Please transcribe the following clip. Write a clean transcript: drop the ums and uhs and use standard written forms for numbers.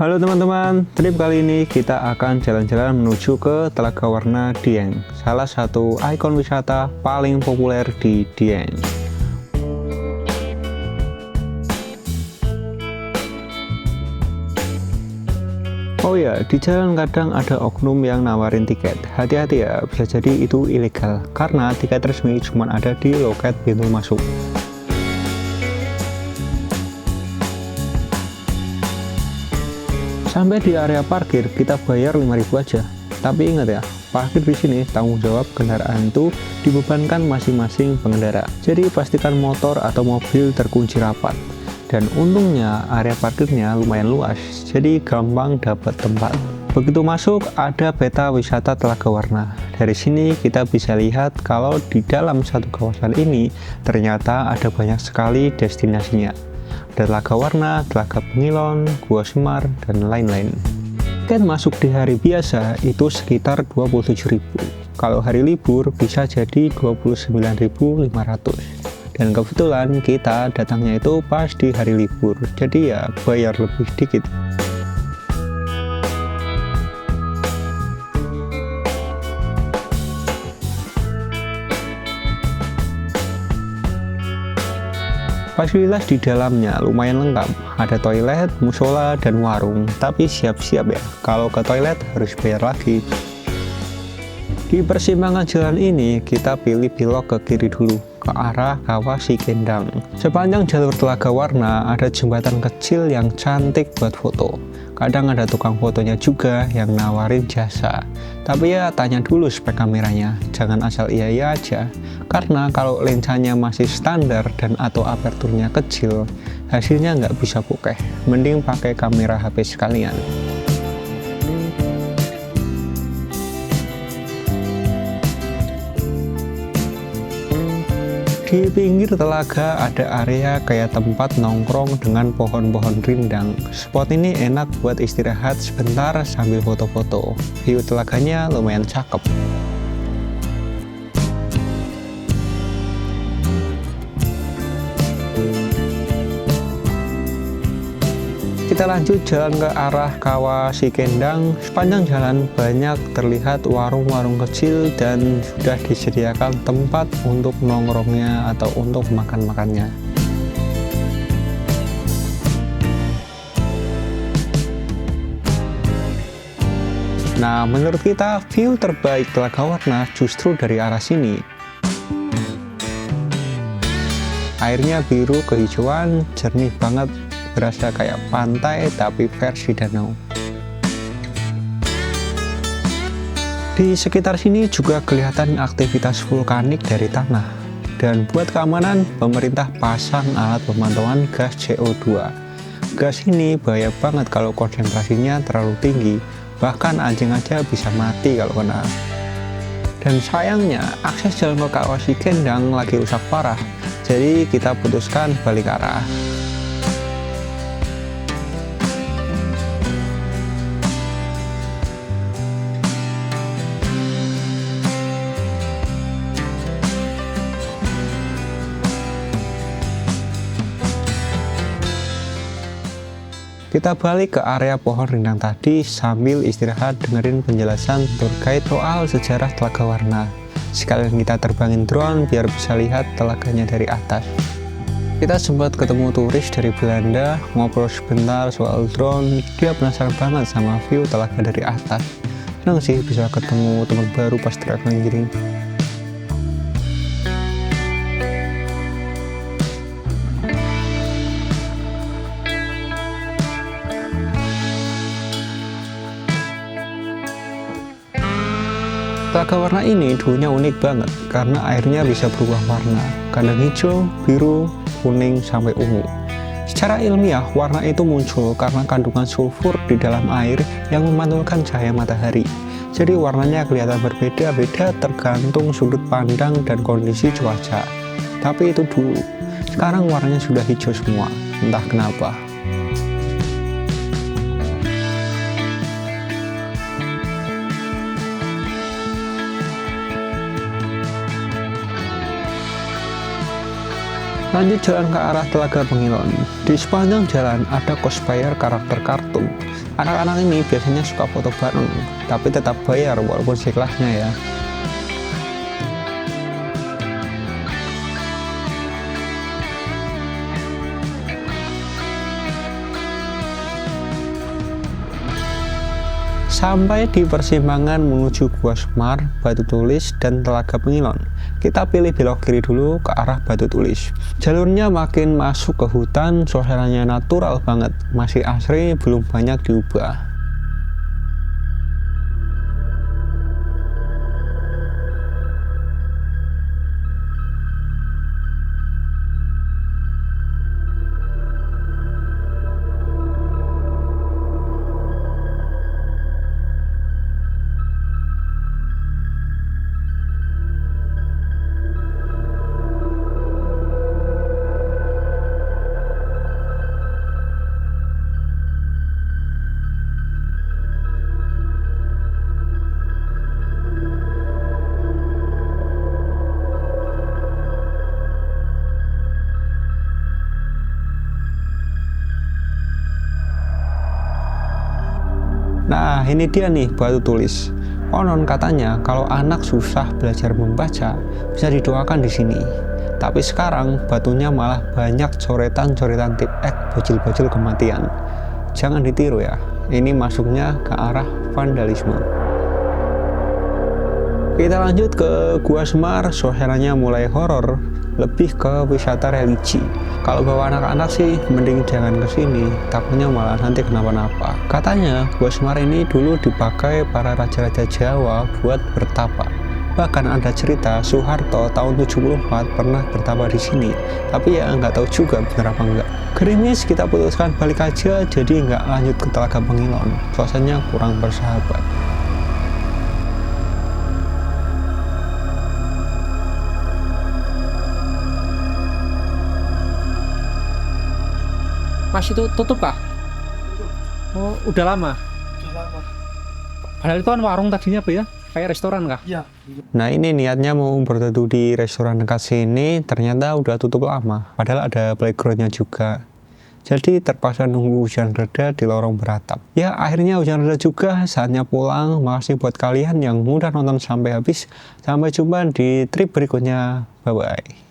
Halo teman-teman, trip kali ini kita akan jalan-jalan menuju ke Telaga Warna Dieng, salah satu ikon wisata paling populer di Dieng. Oh ya, di jalan kadang ada oknum yang nawarin tiket. Hati-hati ya, bisa jadi itu ilegal, karena tiket resmi cuma ada di loket pintu masuk. Sampai di area parkir kita bayar 5.000 aja. Tapi ingat ya, parkir di sini tanggung jawab kendaraan itu dibebankan masing-masing pengendara. Jadi pastikan motor atau mobil terkunci rapat. Dan untungnya area parkirnya lumayan luas, jadi gampang dapat tempat. Begitu masuk ada peta wisata Telaga Warna. Dari sini kita bisa lihat kalau di dalam satu kawasan ini ternyata ada banyak sekali destinasinya. Ada Telaga Warna, Telaga Pengilon, Gua Semar, dan lain-lain. Tiket masuk di hari biasa itu sekitar 27.000. Kalau hari libur bisa jadi 29.500. Dan kebetulan kita datangnya itu pas di hari libur, jadi ya bayar lebih dikit. Fasilitas di dalamnya lumayan lengkap, ada toilet, musola, dan warung. Tapi siap-siap ya, kalau ke toilet harus bayar lagi. Di persimpangan jalan ini, kita pilih belok ke kiri dulu, ke arah Kawah Sikendang. Sepanjang jalur Telaga Warna ada jembatan kecil yang cantik buat foto. Kadang ada tukang fotonya juga yang nawarin jasa. Tapi ya tanya dulu spek kameranya, jangan asal iya-iya aja. Karena kalau lensanya masih standar dan atau aperturnya kecil, hasilnya nggak bisa bokeh. Mending pakai kamera HP sekalian. Di pinggir telaga ada area kayak tempat nongkrong dengan pohon-pohon rindang. Spot ini enak buat istirahat sebentar sambil foto-foto. View telaganya lumayan cakep. Kita lanjut jalan ke arah Kawah Sikendang. Sepanjang jalan banyak terlihat warung-warung kecil dan sudah disediakan tempat untuk nongkrongnya atau untuk makan-makannya. Nah, menurut kita view terbaik Telaga Warna justru dari arah sini. Airnya biru kehijauan, jernih banget. Berasa kayak pantai tapi versi danau. Di sekitar sini juga kelihatan aktivitas vulkanik dari tanah. Dan buat keamanan, pemerintah pasang alat pemantauan gas CO2. Gas ini bahaya banget kalau konsentrasinya terlalu tinggi. Bahkan anjing aja bisa mati kalau kena. Dan sayangnya, akses jalan ke Kawah Sikendang lagi rusak parah. Jadi kita putuskan balik arah. Kita balik ke area pohon rindang tadi sambil istirahat dengerin penjelasan tour guide soal sejarah Telaga Warna. Sekalian kita terbangin drone biar bisa lihat telaganya dari atas. Kita sempat ketemu turis dari Belanda, ngobrol sebentar soal drone. Dia penasaran banget sama view telaga dari atas. Senang sih bisa ketemu teman baru pas traveling gini. Telaga Warna ini dulunya unik banget karena airnya bisa berubah warna, kadang hijau, biru, kuning, sampai ungu. Secara ilmiah, warna itu muncul karena kandungan sulfur di dalam air yang memantulkan cahaya matahari. Jadi warnanya kelihatan berbeda-beda tergantung sudut pandang dan kondisi cuaca. Tapi itu dulu, sekarang warnanya sudah hijau semua, entah kenapa. Lanjut jalan ke arah Telaga Pengilon. Di sepanjang jalan ada cosplayer karakter kartun. Anak-anak ini biasanya suka foto bareng, tapi tetap bayar walaupun seikhlasnya ya. Sampai di persimpangan menuju Gua Semar, Batu Tulis, dan Telaga Pengilon. Kita pilih belok kiri dulu ke arah Batu Tulis. Jalurnya makin masuk ke hutan, suasananya natural banget, masih asri, belum banyak diubah. Nah, ini dia nih Batu Tulis. Konon katanya kalau anak susah belajar membaca bisa didoakan di sini. Tapi sekarang batunya malah banyak coretan-coretan tip X bajil-bajil kematian. Jangan ditiru ya. Ini masuknya ke arah vandalisme. Kita lanjut ke Gua Semar, suasananya mulai horor, lebih ke wisata religi. Kalau bawa anak-anak sih mending jangan kesini, takutnya malah nanti kenapa-napa. Katanya Gua Semar ini dulu dipakai para raja-raja Jawa buat bertapa. Bahkan ada cerita Soeharto tahun 74 pernah bertapa di sini. Tapi ya nggak tahu juga benar apa enggak. Gerimis kita putuskan balik aja, jadi nggak lanjut ke Telaga Pengilon. Suasananya kurang bersahabat. Mas, itu tutup kah? Oh, udah lama. Udah lama. Padahal itu kan warung tadinya apa ya? Kayak restoran kah? Iya. Nah, ini niatnya mau berteduh di restoran dekat sini, ternyata udah tutup lama. Padahal ada playgroundnya juga. Jadi terpaksa nunggu hujan reda di lorong beratap. Ya, akhirnya hujan reda juga, saatnya pulang. Makasih buat kalian yang udah nonton sampai habis. Sampai jumpa di trip berikutnya. Bye-bye.